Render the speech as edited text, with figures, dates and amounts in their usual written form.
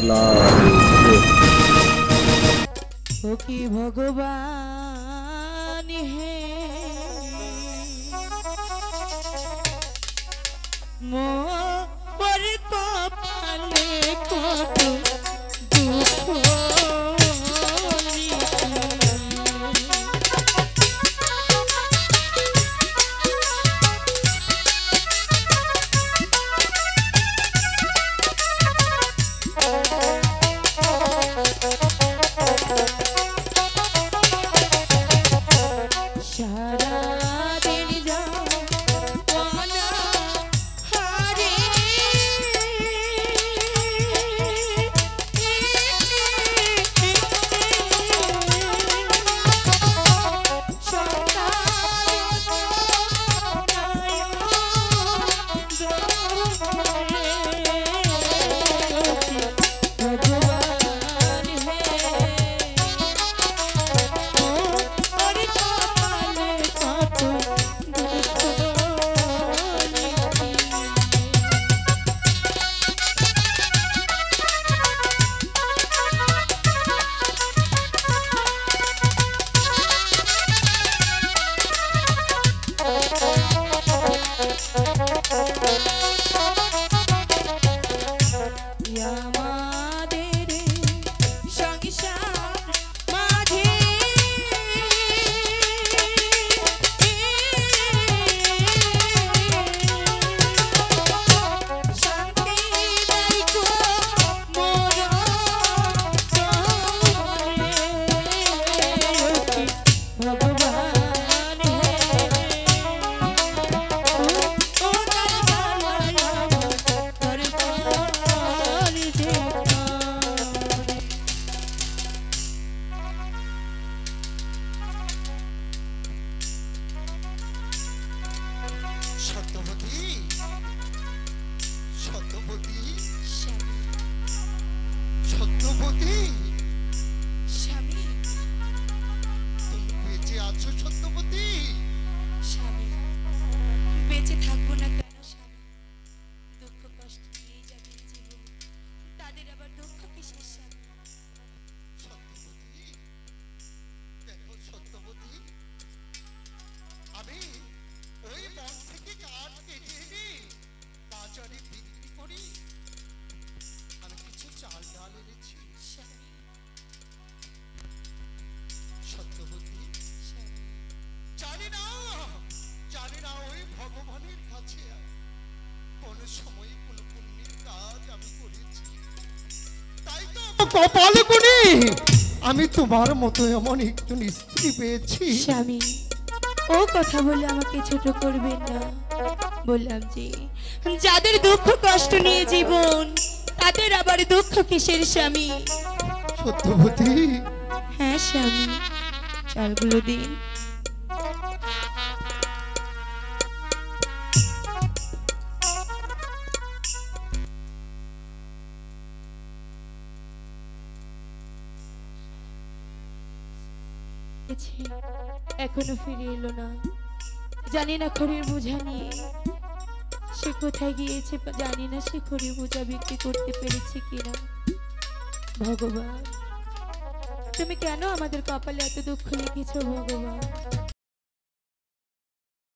लाल ओ की भगवान है मोर कपाले कत दुख কপালে গুনি আমি তোমার মতো এমন একজন স্ত্রী পেয়েছি। স্বামী ও কথা বলে আমাকে ছোট করবেন না। বললাম যে যাদের দুঃখ কষ্ট নিয়ে জীবন তাদের আবার দুঃখ কিসের স্বামী? সত্যবতী। হ্যাঁ স্বামী, চালগুলো দিন। এখনো ফিরে এলো না, জানি না খড়ির বোঝা নিয়ে সে কোথায় গিয়েছে, জানি না সে খড়ির বোঝা বিক্রি করতে পেরেছে কিনা। ভগবান তুমি কেন আমাদের কপালে এত দুঃখ লিখেছো ভগবান?